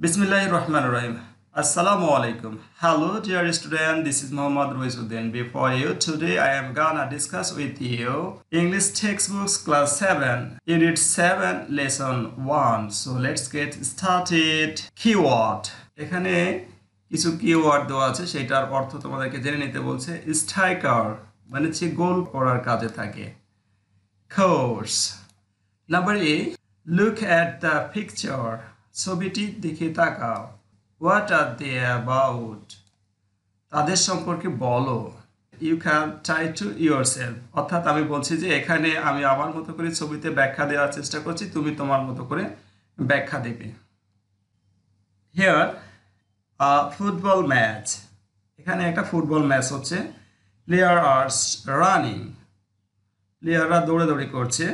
Bismillahirrahmanirrahim. Assalamu alaikum. Hello dear student, this is Muhammad Ruizuddin. Before you, today I am gonna discuss with you English textbooks class 7, unit 7, lesson 1. So let's get started. Keyword. এখানে কিছু keyword দেওয়া আছে, সেটার অর্থ তোমাদেরকে জেনে নিতে বলছে। স্ট্রাইকার মানে হচ্ছে গোল করার কাজে থাকে। Course. Number A, look at the picture. ছবিটি দিকে তাকাও। হোয়াট আর দে অ্যাবাউট, তাদের সম্পর্কে বলো। You can try to yourself, অর্থাৎ আমি বলছি যে এখানে আমি আমার মতো করে ছবিতে ব্যাখ্যা দেওয়ার চেষ্টা করছি, তুমি তোমার মতো করে ব্যাখ্যা দেবে। হিয়ার ফুটবল ম্যাচ, এখানে একটা ফুটবল ম্যাচ হচ্ছে। প্লেয়ার আর রানিং, প্লেয়াররা দৌড়াদৌড়ি করছে।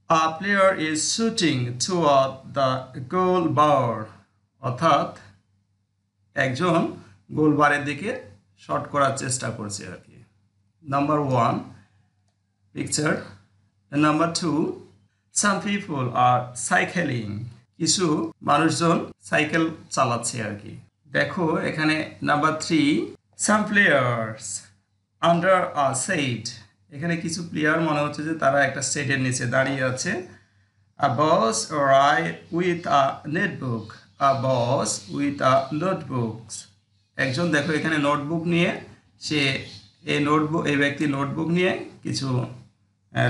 A player is shooting toward the goal bar, অর্থাৎ একজন গোলবারের দিকে শট করার চেষ্টা করছে আর কি। Number 1 picture. Number 2, some people are cycling, কিছু মানুষজন সাইকেল চালাচ্ছে আর কি। দেখো এখানে number 3, some players under a shade, এখানে কিছু প্লেয়ার মনে হচ্ছে যে তারা একটা শেডের নিচে দাঁড়িয়ে আছে। A boss write with a notebook, a boss with a notebooks, একজন দেখো এখানে নোটবুক নিয়ে, সে এই ব্যক্তি নোটবুক নিয়ে কিছু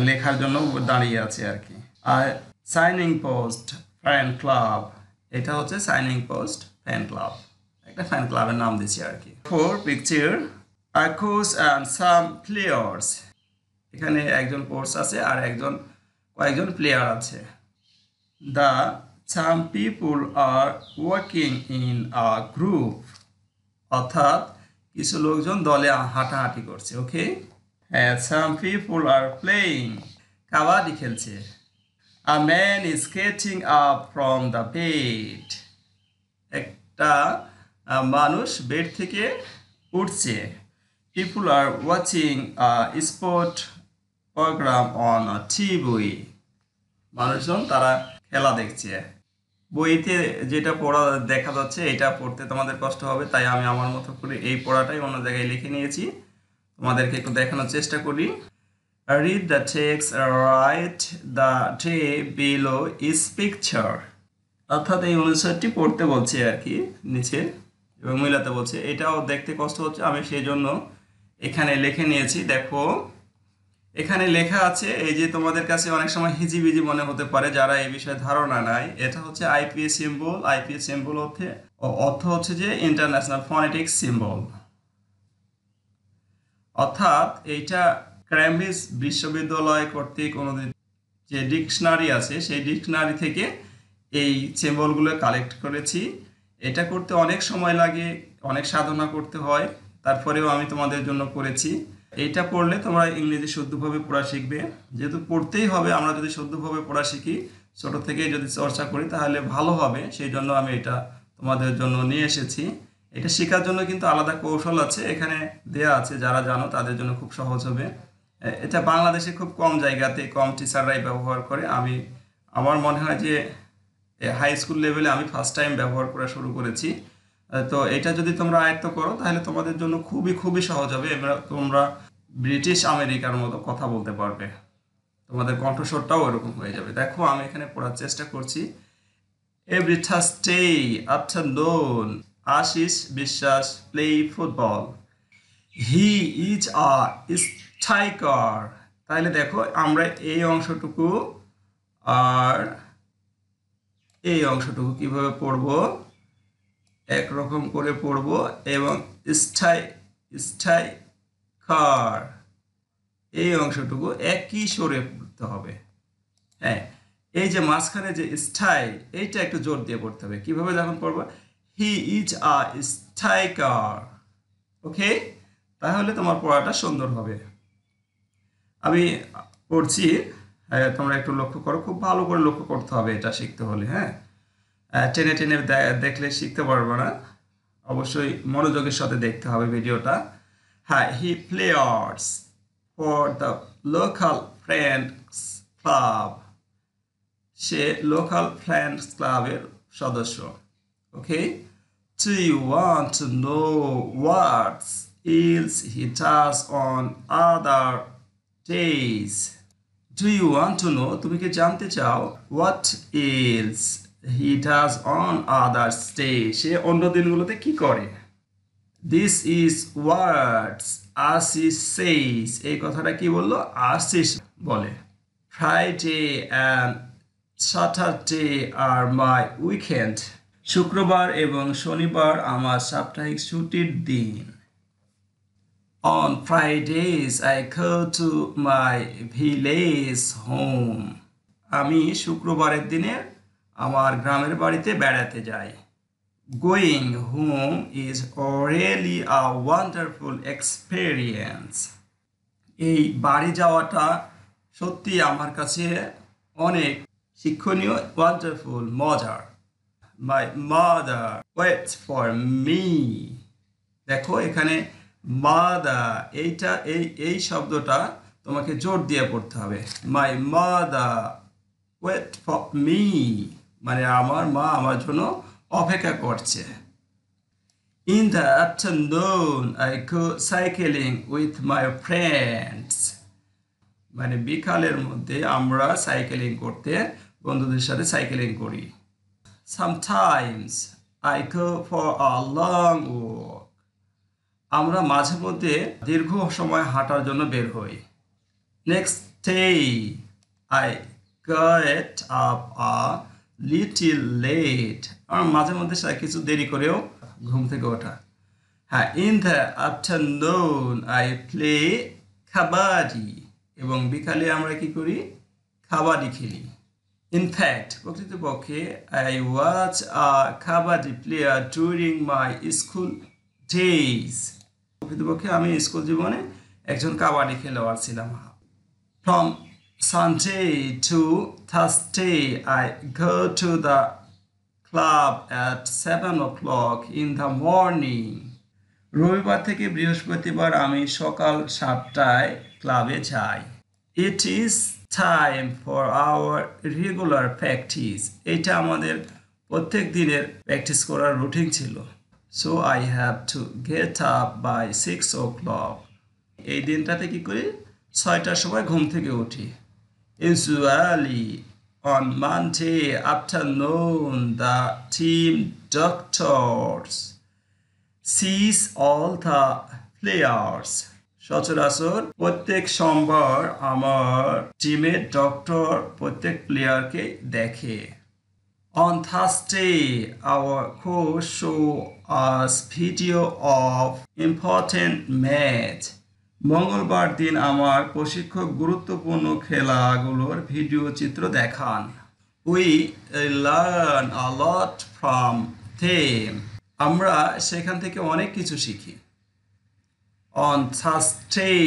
লেখার জন্য দাঁড়িয়ে আছে আর কি। আর সাইনিং পোস্ট ফ্যান ক্লাব, এটা হচ্ছে সাইনিং পোস্ট ফ্যান ক্লাব, একটা ফ্যান ক্লাবের নাম দিচ্ছে আর কি। 4 picture, a coach and some players, এখানে একজন কোচ আছে আর কয়েকজন প্লেয়ার আছে। The some people are working in a group, অর্থাৎ কিছু লোকজন দলে হাঁটাহাঁটি করছে। ওকে, সাম পিপুল আর প্লেয়িং, কাবাডি খেলছে। A man is getting up from the bed, একটা মানুষ বেড থেকে উঠছে। People are watching sport program on TV, মানুষজন তারা খেলা দেখছে। বইতে যেটা পড়া দেখা যাচ্ছে এটা পড়তে তোমাদের কষ্ট হবে, তাই আমি আমার মতো করে এই পড়াটাই অন্য জায়গায় লিখে নিয়েছি, তোমাদেরকে একটু দেখানোর চেষ্টা করি। Read the text, write the day below is picture, অর্থাৎ এই অনুচ্ছেদটি পড়তে বলছে আর কি নিচে, এবং মিলাতে বলছে। এটাও দেখতে কষ্ট হচ্ছে, আমি সেই জন্য এখানে লিখে নিয়েছি। দেখো এখানে লেখা আছে, এই যে তোমাদের কাছে অনেক সময় হিজিবিজি মনে হতে পারে যারা এই বিষয়ে ধারণা নাই, এটা হচ্ছে আইপিএস সিম্বল। আইপিএস সিম্বল অর্থ হচ্ছে যে ইন্টারন্যাশনাল ফনেটিক সিম্বল, অর্থাৎ এইটা ক্যামব্রিজ বিশ্ববিদ্যালয় কর্তৃক অনুদিত যে ডিকশনারি আছে, সেই ডিকশনারি থেকে এই সিম্বলগুলো কালেক্ট করেছি। এটা করতে অনেক সময় লাগে, অনেক সাধনা করতে হয়, তারপরেও আমি তোমাদের জন্য করেছি। এইটা পড়লে তোমরা ইংরেজি শুদ্ধভাবে পড়া শিখবে, যেহেতু পড়তেই হবে। আমরা যদি শুদ্ধভাবে পড়া শিখি, ছোট থেকেই যদি চর্চা করি, তাহলে ভালো হবে। সেই জন্য আমি এটা তোমাদের জন্য নিয়ে এসেছি। এটা শেখার জন্য কিন্তু আলাদা কৌশল আছে, এখানে দেয়া আছে, যারা জানো তাদের জন্য খুব সহজ হবে। এটা বাংলাদেশে খুব কম জায়গাতে কম টিচাররাই ব্যবহার করে। আমার মনে হয় যে হাই স্কুল লেভেলে আমি ফার্স্ট টাইম ব্যবহার করা শুরু করেছি। তো এটা যদি তোমরা আয়ত্ত করো তাহলে তোমাদের জন্য খুবই সহজ হবে। তোমরা ব্রিটিশ আমেরিকার মতো কথা বলতে পারবে, তোমাদের কণ্ঠস্বরটাও ওরকম হয়ে যাবে। দেখো আমি এখানে পড়ার চেষ্টা করছি। এভরি থার্সডে আফটারনুন আশিস বিশ্বাস play football, he is a striker. তাহলে দেখো আমরা এই অংশটুকু আর এই অংশটুকু কিভাবে পড়বো, একরকম করে পড়ব, এবং স্ট্রাইকার এই অংশটুকু একই সরে পড়তে হবে। হ্যাঁ, এই যে মাঝখানে যে এইটা একটু জোর দিয়ে পড়তে হবে। কিভাবে যখন পড়বো, হি ইজ আ স্ট্রাইকার। ওকে, তাহলে তোমার পড়াটা সুন্দর হবে। আমি পড়ছি, তোমরা একটু লক্ষ্য করো, খুব ভালো করে লক্ষ্য করতে হবে এটা শিখতে হলে। হ্যাঁ, টেনে টেনে দেখলে শিখতে পারবো না, অবশ্যই মনোযোগের সাথে দেখতে হবে ভিডিওটা। হ্যাঁ, he players for the local friends club, সে লোকাল ফ্রেন্ডস ক্লাবের সদস্য। Okay? Do you want to know what else he does on other days? Do you want to know? তুমি কি জানতে চাও? What else he does on others days? সে অন্য দিনগুলোতে কি করে? This is what Ashish says. এই কথাটা কি বললো? Ashish বলে। Friday and Saturday are my weekend. শুক্রবার এবং শনিবার আমার সাপ্তাহিক ছুটির দিন। On Fridays I go to my village home. আমি শুক্রবারের দিনে আমার গ্রামের বাড়িতে বেড়াতে যাই। Going home is really a wonderful experience. এই বাড়ি যাওয়াটা সত্যি আমার কাছে অনেক শিক্ষণীয়, wonderful, মজার। My mother waits for me. দেখো এখানে mother এইটা এই শব্দটা তোমাকে জোর দিয়ে পড়তে হবে। My mother wait for me মানে আমার মা আমার জন্য অপেক্ষা করছে। In the afternoon I go cycling with my friends. মানে বিকালের মধ্যে আমরা সাইকেলিং করতে বন্ধুদের সাথে সাইকেলিং করি। Sometimes I go for a long walk. আমরা মাঝে মধ্যে দীর্ঘ সময় হাঁটার জন্য বের হই। Next day I get up a little late. আমার মাঝে মধ্যে কিছু দেরি করেও ঘুম থেকে ওঠা। হ্যাঁ, in the afternoon I play kabaddi. এবং বিকালে আমরা কি করি? কাবাডি খেলি। In fact, প্রকৃতপক্ষে I was a kabaddi player during my school days. প্রকৃতপক্ষে আমি স্কুল জীবনে একজন কাবাডি খেলোয়াড় ছিলাম। From Sunday to Thursday I go to the club at 7 o'clock in the morning. রবিবার থেকে বৃহস্পতিবার আমি সকাল 7টায় ক্লাবে যাই। It is time for our regular practice. এটা আমাদের প্রত্যেক দিনের প্র্যাকটিস করার রুটিন ছিল। So I have to get up by 6 o'clock. এই দিনটাতে কি করি? 6টার সময় ঘুম থেকে উঠি। Usually on Monday afternoon the team doctors sees all the players. সচরাচর প্রত্যেক সোমবার আমার টিমের ডক্টর প্রত্যেক প্লেয়ারকে দেখে। On Thursday our coach show us video of important match. মঙ্গলবার দিন আমার প্রশিক্ষক গুরুত্বপূর্ণ খেলাগুলোর ভিডিও চিত্র দেখান। We learn a lot from them. আমরা সেখান থেকে অনেক কিছু শিখি। On Thursday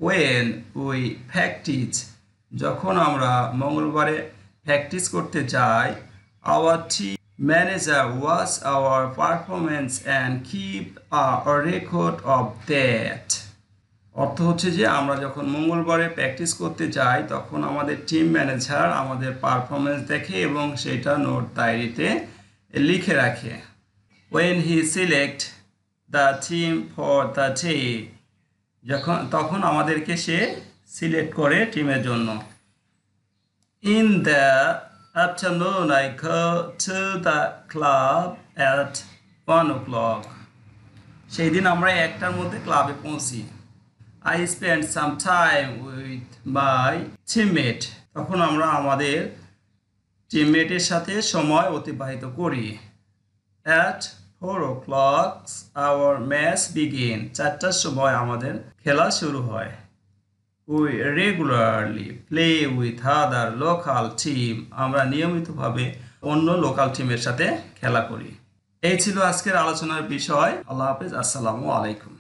when we practice, যখন আমরা মঙ্গলবারে প্র্যাকটিস করতে যাই, our team manager watch our performance and keep a record of that. অর্থ হচ্ছে যে আমরা যখন মঙ্গলবারে প্র্যাকটিস করতে যাই তখন আমাদের টিম ম্যানেজার আমাদের পারফরমেন্স দেখে এবং সেটা নোট ডায়েরিতে লিখে রাখে। When he select the team for the day, তখন আমাদেরকে সে সিলেক্ট করে টিমের জন্য। In the afternoon I go to the club at 1 o'clock. সেই দিন আমরা 1টার মধ্যে ক্লাবে পৌঁছি। I spend some time with my teammate. তখন আমরা আমাদের টিমমেটের সাথে সময় অতিবাহিত করি। At 4 o'clock our match begin. 4টার সময় আমাদের খেলা শুরু হয়। We regularly play with other local team. আমরা নিয়মিতভাবে অন্য লোকাল টিমের সাথে খেলা করি। এই ছিল আজকের আলোচনার বিষয়। আল্লাহ হাফেজ। আসসালামু আলাইকুম।